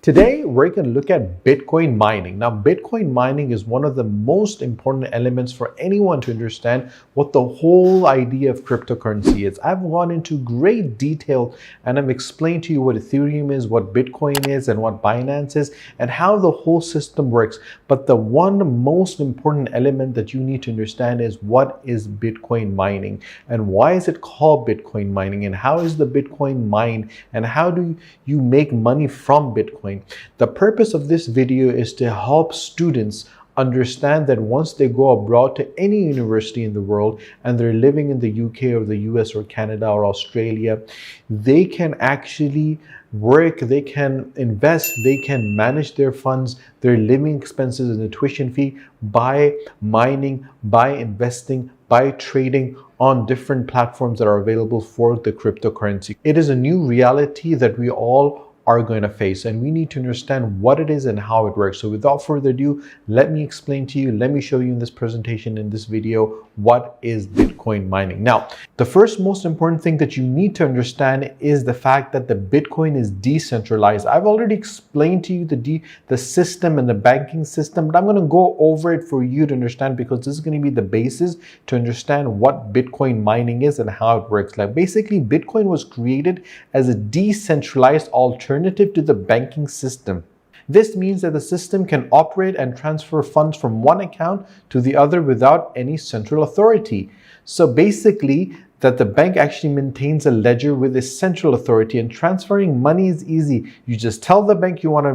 Today, we're going to look at Bitcoin mining. Now, Bitcoin mining is one of the most important elements for anyone to understand what the whole idea of cryptocurrency is. I've gone into great detail and I've explained to you what Ethereum is, what Bitcoin is, and what Binance is, and how the whole system works. But the one most important element that you need to understand is what is Bitcoin mining and why is it called Bitcoin mining and how is the Bitcoin mined and how do you make money from Bitcoin. The purpose of this video is to help students understand that once they go abroad to any university in the world and they're living in the UK or the US or Canada or Australia, they can actually work, they can invest, they can manage their funds, their living expenses and the tuition fee by mining, by investing, by trading on different platforms that are available for the cryptocurrency. It is a new reality that we all are going to face, and we need to understand what it is and how it works. So without further ado, let me explain to you, let me show you in this presentation, in this video, what is Bitcoin mining. Now, the first most important thing that you need to understand is the fact that the Bitcoin is decentralized. I've already explained to you the system and the banking system, but I'm going to go over it for you to understand because this is going to be the basis to understand what Bitcoin mining is and how it works. Like basically, Bitcoin was created as a decentralized alternative to the banking system. This means that the system can operate and transfer funds from one account to the other without any central authority. So basically, that the bank actually maintains a ledger with a central authority, and transferring money is easy. You just tell the bank you want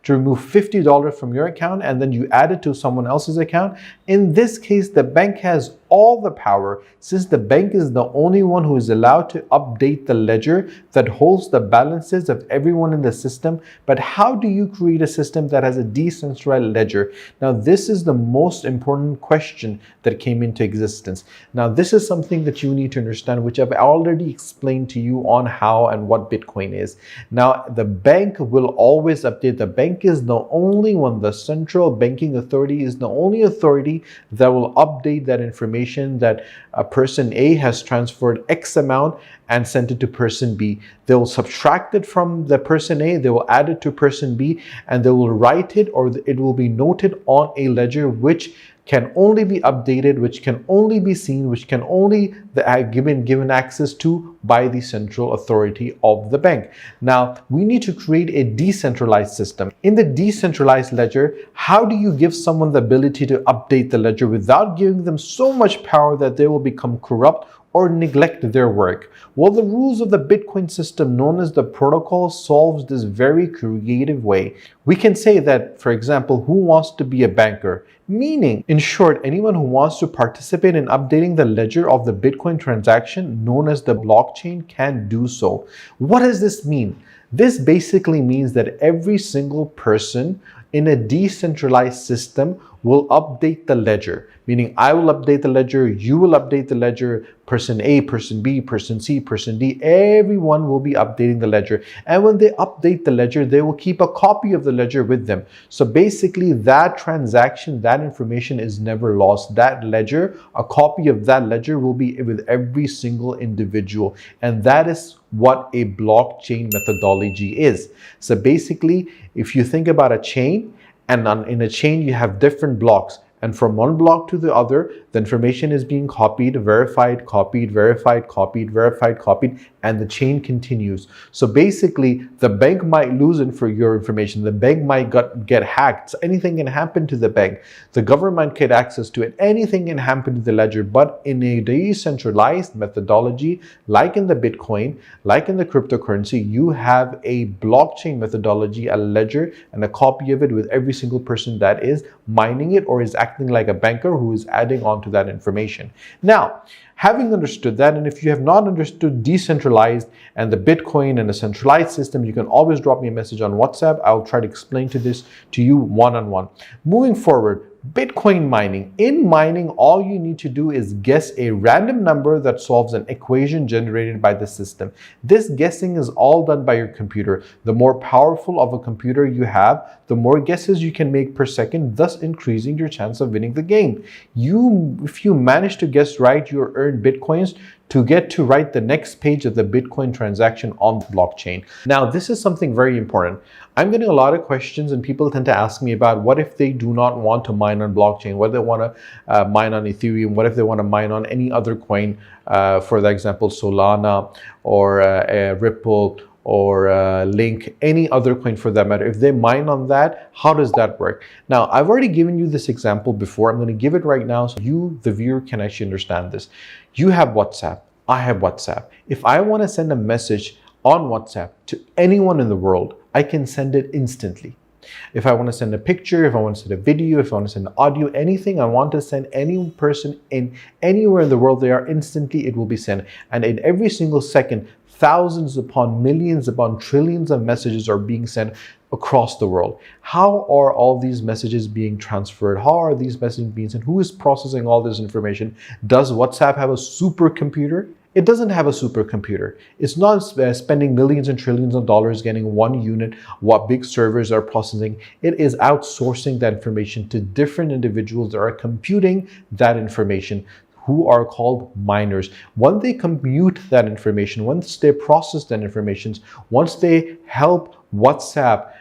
to remove $50 from your account and then you add it to someone else's account. In this case, the bank has all the power since the bank is the only one who is allowed to update the ledger that holds the balances of everyone in the system. But how do you create a system that has a decentralized ledger? Now, this is the most important question that came into existence. Now, this is something that you need to understand, which I've already explained to you on how and what Bitcoin is. Now, the bank will always update. The bank is the only one, the central banking authority is the only authority that will update that information that a person A has transferred X amount and sent it to person B. They will subtract it from the person A, they will add it to person B, and they will write it or it will be noted on a ledger which can only be updated, which can only be seen, which can only given access to by the central authority of the bank. Now, we need to create a decentralized system. In the decentralized ledger, how do you give someone the ability to update the ledger without giving them so much power that they will become corrupt or neglect their work? Well, the rules of the Bitcoin system known as the protocol solves this very creative way. We can say that, for example, who wants to be a banker? Meaning, in short, anyone who wants to participate in updating the ledger of the Bitcoin transaction known as the blockchain can do so. What does this mean? This basically means that every single person in a decentralized system will update the ledger, meaning I will update the ledger, you will update the ledger, person A, person B, person C, person D, everyone will be updating the ledger. And when they update the ledger, they will keep a copy of the ledger with them. So basically that transaction, that information is never lost. That ledger, a copy of that ledger will be with every single individual. And that is what a blockchain methodology is. So basically, if you think about a chain, and in a chain you have different blocks, and from one block to the other, the information is being copied, verified, copied, verified, copied, verified, copied, and the chain continues. So basically, the bank might lose your information. The bank might get hacked. So anything can happen to the bank. The government get access to it. Anything can happen to the ledger. But in a decentralized methodology, like in the Bitcoin, like in the cryptocurrency, you have a blockchain methodology, a ledger, and a copy of it with every single person that is mining it or is acting like a banker who is adding on to that information. Now, having understood that, and if you have not understood decentralized and the Bitcoin and a centralized system, you can always drop me a message on WhatsApp. I'll try to explain this to you one-on-one. Moving forward, Bitcoin mining. In mining, all you need to do is guess a random number that solves an equation generated by the system. This guessing is all done by your computer. The more powerful of a computer you have, the more guesses you can make per second, thus increasing your chance of winning the game. If you manage to guess right, you're hard-earned Bitcoins to get to write the next page of the Bitcoin transaction on the blockchain. Now, this is something very important. I'm getting a lot of questions and people tend to ask me about what if they do not want to mine on blockchain, what if they want to mine on Ethereum, what if they want to mine on any other coin, for example, Solana or Ripple or Link, any other coin for that matter. If they mine on that, how does that work? Now, I've already given you this example before. I'm going to give it right now so you, the viewer, can actually understand this. You have WhatsApp. I have WhatsApp. If I want to send a message on WhatsApp to anyone in the world, I can send it instantly. If I want to send a picture, if I want to send a video, if I want to send audio, anything I want to send any person in anywhere in the world they are, instantly it will be sent. And in every single second, thousands upon millions upon trillions of messages are being sent across the world. How are all these messages being transferred? How are these messages being sent? Who is processing all this information? Does WhatsApp have a supercomputer? It doesn't have a supercomputer. It's not spending millions and trillions of dollars getting one unit, what big servers are processing. It is outsourcing that information to different individuals that are computing that information, who are called miners. Once they compute that information, once they process that information, once they help WhatsApp,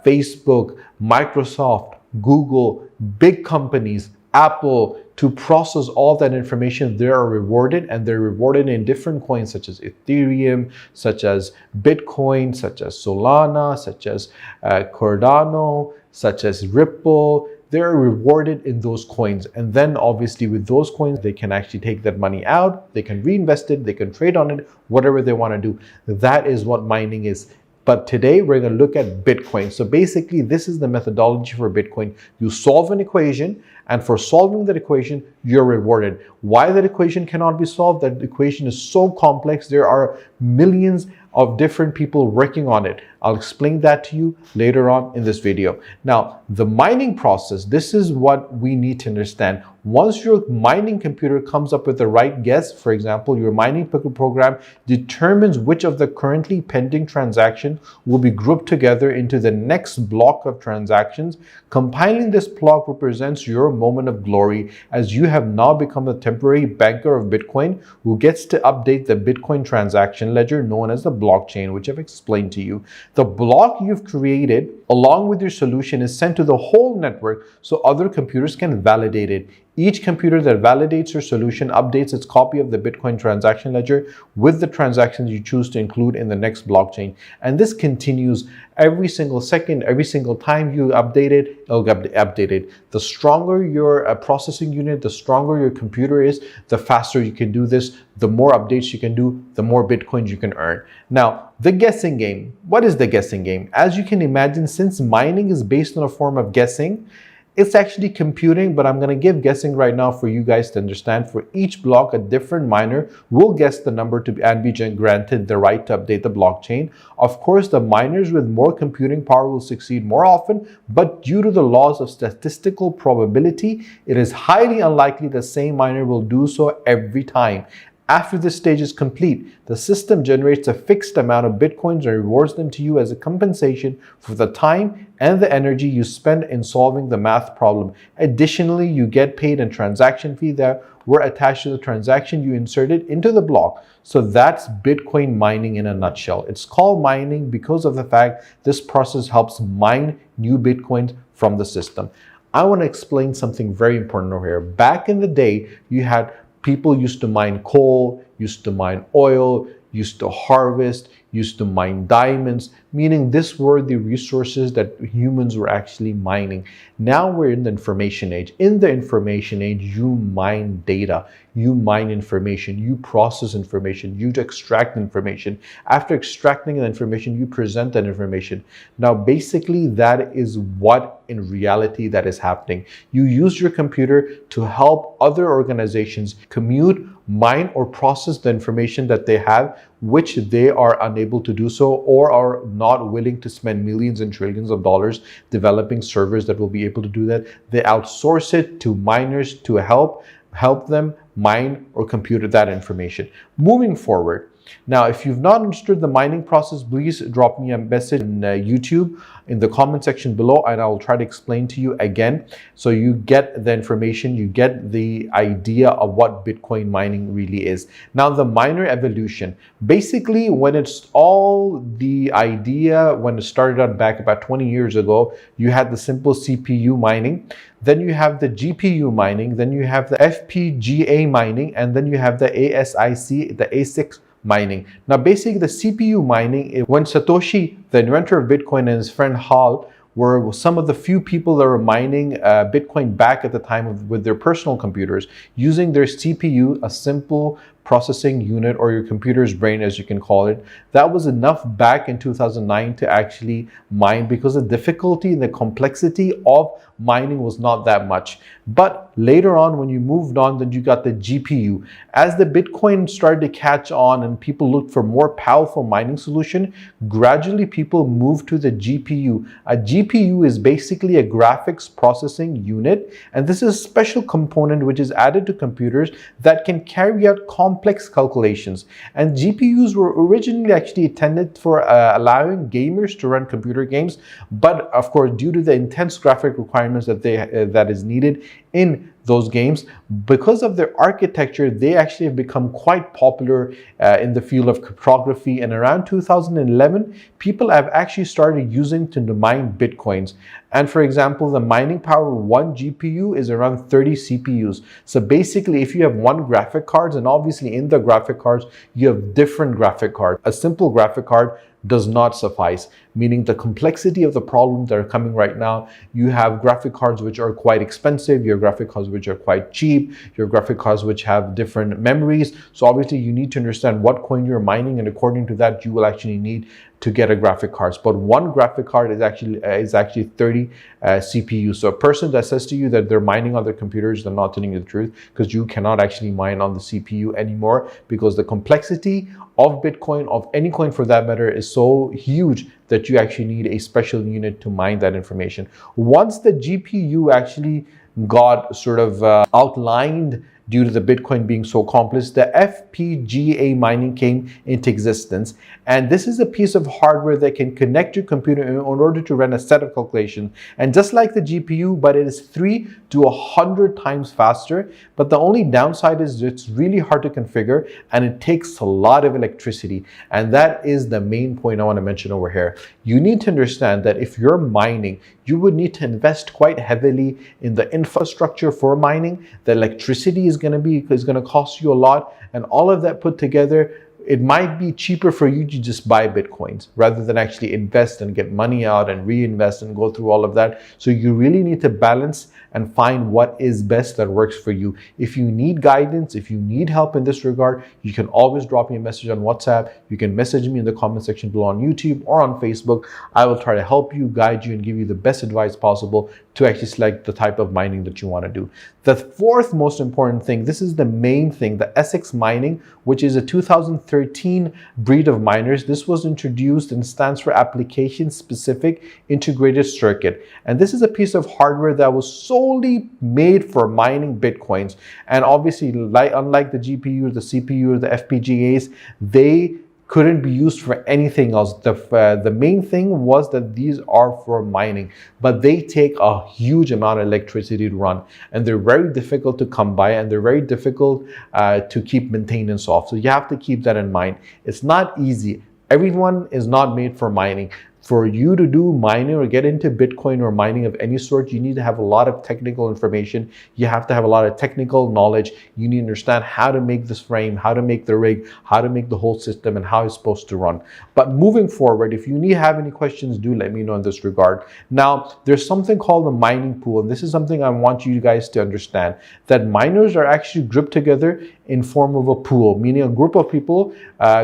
Facebook, Microsoft, Google, big companies, Apple, to process all that information, they are rewarded, and they're rewarded in different coins such as Ethereum, such as Bitcoin, such as Solana, such as Cardano, such as Ripple. They're rewarded in those coins. And then obviously with those coins, they can actually take that money out, they can reinvest it, they can trade on it, whatever they want to do. That is what mining is. But today we're going to look at Bitcoin. So basically this is the methodology for Bitcoin. You solve an equation, and for solving that equation, you're rewarded. Why that equation cannot be solved? That equation is so complex. There are millions of different people working on it. I'll explain that to you later on in this video. Now, the mining process, this is what we need to understand. Once your mining computer comes up with the right guess, for example, your mining program determines which of the currently pending transactions will be grouped together into the next block of transactions. Compiling this block represents your moment of glory, as you have now become the temporary banker of Bitcoin who gets to update the Bitcoin transaction ledger known as the blockchain, which I've explained to you. The block you've created along with your solution is sent to the whole network so other computers can validate it. Each computer that validates your solution updates its copy of the Bitcoin transaction ledger with the transactions you choose to include in the next blockchain. And this continues every single second, every single time you update it, it'll get updated. The stronger your processing unit, the stronger your computer is, the faster you can do this, the more updates you can do, the more Bitcoins you can earn. Now, the guessing game. What is the guessing game? As you can imagine, since mining is based on a form of guessing, it's actually computing, but I'm going to give guessing right now for you guys to understand. For each block, a different miner will guess the number and be granted the right to update the blockchain. Of course, the miners with more computing power will succeed more often, but due to the laws of statistical probability, it is highly unlikely the same miner will do so every time. After this stage is complete, the system generates a fixed amount of Bitcoins and rewards them to you as a compensation for the time and the energy you spend in solving the math problem. Additionally, you get paid a transaction fee that were attached to the transaction you inserted into the block. So that's Bitcoin mining in a nutshell. It's called mining because of the fact this process helps mine new Bitcoins from the system. I want to explain something very important over here. Back in the day, you had people used to mine coal, used to mine oil, used to harvest, used to mine diamonds, meaning these were the resources that humans were actually mining. Now we're in the information age. In the information age, you mine data, you mine information, you process information, you extract information. After extracting the information, you present that information. Now, basically, that is what in reality that is happening. You use your computer to help other organizations commute, mine, or process the information that they have, which they are unable to do so or are not willing to spend millions and trillions of dollars developing servers that will be able to do that. They outsource it to miners to help them mine or compute that information. Moving forward, Now, if you've not understood the mining process, please drop me a message in YouTube in the comment section below, and I'll try to explain to you again so you get the information, you get the idea of what Bitcoin mining really is. Now, the miner evolution. Basically, when it's all the idea, when it started out back about 20 years ago, you had the simple CPU mining, then you have the GPU mining, then you have the FPGA mining, and then you have the ASIC, the ASIC mining. Now, basically, the CPU mining, when Satoshi, the inventor of Bitcoin, and his friend Hal were some of the few people that were mining Bitcoin back at the time with their personal computers using their CPU, a simple processing unit, or your computer's brain, as you can call it. That was enough back in 2009 to actually mine, because the difficulty and the complexity of mining was not that much. But later on, when you moved on, then you got the GPU. As the Bitcoin started to catch on and people looked for more powerful mining solution, gradually people moved to the GPU. A GPU is basically a graphics processing unit, and this is a special component which is added to computers that can carry out complex calculations. And GPUs were originally actually intended for allowing gamers to run computer games, but of course, due to the intense graphic requirements that is needed in those games, because of their architecture, they actually have become quite popular in the field of cryptography. And around 2011, people have actually started using to mine Bitcoins. And for example, the mining power of one GPU is around 30 CPUs. So basically, if you have one graphic card, and obviously in the graphic cards, you have different graphic cards. A simple graphic card does not suffice, meaning the complexity of the problems that are coming right now. You have graphic cards which are quite expensive, your graphic cards which are quite cheap, your graphic cards which have different memories. So obviously you need to understand what coin you're mining, and according to that, you will actually need to get a graphic card. But one graphic card is actually 30 CPUs. So a person that says to you that they're mining on their computers, they're not telling you the truth, because you cannot actually mine on the CPU anymore, because the complexity of Bitcoin, of any coin for that matter, is so huge that you actually need a special unit to mine that information. Once the GPU actually got sort of outlined due to the Bitcoin being so complex, the FPGA mining came into existence. And this is a piece of hardware that can connect your computer in order to run a set of calculations. And just like the GPU, but it is 3 to 100 times faster. But the only downside is it's really hard to configure, and it takes a lot of electricity. And that is the main point I want to mention over here. You need to understand that if you're mining, you would need to invest quite heavily in the infrastructure for mining. The electricity is going to cost you a lot, and all of that put together, it might be cheaper for you to just buy Bitcoins rather than actually invest and get money out and reinvest and go through all of that. So you really need to balance and find what is best that works for you. If you need guidance, if you need help in this regard, you can always drop me a message on WhatsApp. You can message me in the comment section below on YouTube or on Facebook. I will try to help you, guide you, and give you the best advice possible to actually select the type of mining that you want to do. The fourth most important thing, this is the main thing, the ASIC mining, which is a 2013 breed of miners. This was introduced and stands for Application Specific Integrated Circuit. And this is a piece of hardware that was solely made for mining Bitcoins. And obviously, unlike the GPU, the CPU, the FPGAs, they couldn't be used for anything else. The main thing was that these are for mining, but they take a huge amount of electricity to run, and they're very difficult to come by, and they're very difficult to keep maintenance off. So you have to keep that in mind. It's not easy. Everyone is not made for mining. For you to do mining or get into Bitcoin or mining of any sort, you need to have a lot of technical information. You have to have a lot of technical knowledge. You need to understand how to make this frame, how to make the rig, how to make the whole system, and how it's supposed to run. But moving forward, if you have any questions, do let me know in this regard. Now, there's something called the mining pool, and this is something I want you guys to understand, that miners are actually grouped together in form of a pool, meaning a group of people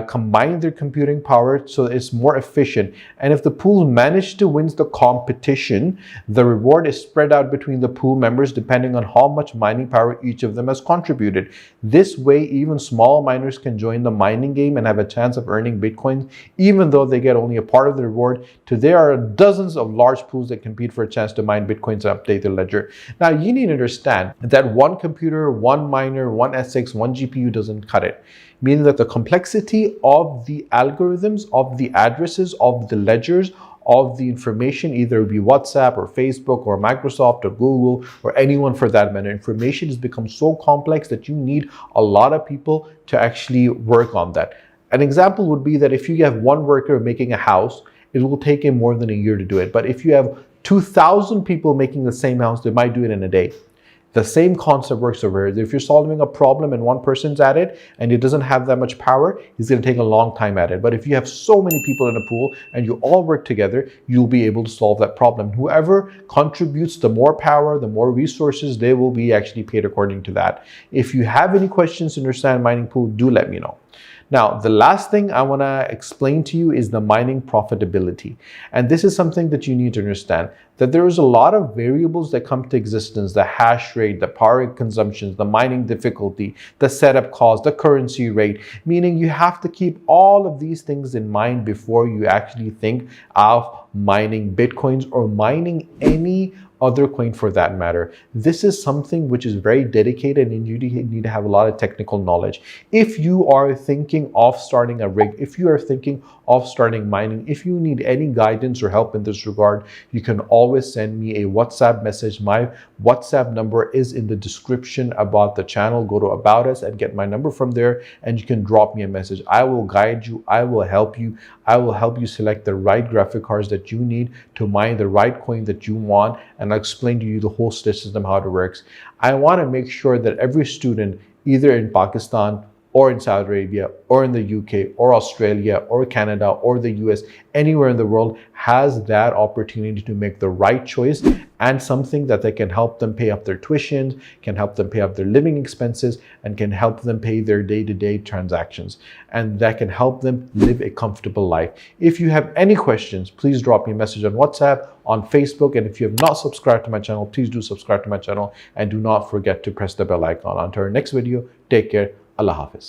combine their computing power so it's more efficient. And if the pool manage to win the competition, the reward is spread out between the pool members depending on how much mining power each of them has contributed. This way, even small miners can join the mining game and have a chance of earning Bitcoin, even though they get only a part of the reward. There are dozens of large pools that compete for a chance to mine Bitcoins and update their ledger. Now, you need to understand that one computer, one miner, one ASIC, one GPU doesn't cut it. meaning that the complexity of the algorithms, of the addresses, of the ledgers, of the information, either it be WhatsApp or Facebook or Microsoft or Google or anyone for that matter, information has become so complex that you need a lot of people to actually work on that. An example would be that if you have one worker making a house, it will take him more than a year to do it. But if you have 2,000 people making the same house, they might do it in a day. The same concept works over here. If you're solving a problem and one person's at it and it doesn't have that much power, he's going to take a long time at it. But if you have so many people in a pool and you all work together, you'll be able to solve that problem. Whoever contributes the more power, the more resources, they will be actually paid according to that. If you have any questions to understand mining pool, do let me know. Now, the last thing I want to explain to you is the mining profitability. And this is something that you need to understand, that there is a lot of variables that come to existence: the hash rate, the power consumption, the mining difficulty, the setup cost, the currency rate, meaning you have to keep all of these things in mind before you actually think of mining Bitcoins or mining any other coin for that matter. This is something which is very dedicated and you need to have a lot of technical knowledge. If you are thinking of starting a rig, if you are thinking of starting mining, if you need any guidance or help in this regard, you can always send me a WhatsApp message. My WhatsApp number is in the description about the channel. Go to About Us and get my number from there and you can drop me a message. I will guide you. I will help you. I will help you select the right graphic cards that you need to mine the right coin that you want, and I'll explain to you the whole system, how it works. I want to make sure that every student, either in Pakistan or in Saudi Arabia or in the UK or Australia or Canada or the US, anywhere in the world, has that opportunity to make the right choice and something that they can help them pay up their tuition, can help them pay up their living expenses, and can help them pay their day-to-day transactions. And that can help them live a comfortable life. If you have any questions, please drop me a message on WhatsApp, on Facebook, and if you have not subscribed to my channel, please do subscribe to my channel and do not forget to press the bell icon. Until our next video, take care. Allah Hafiz.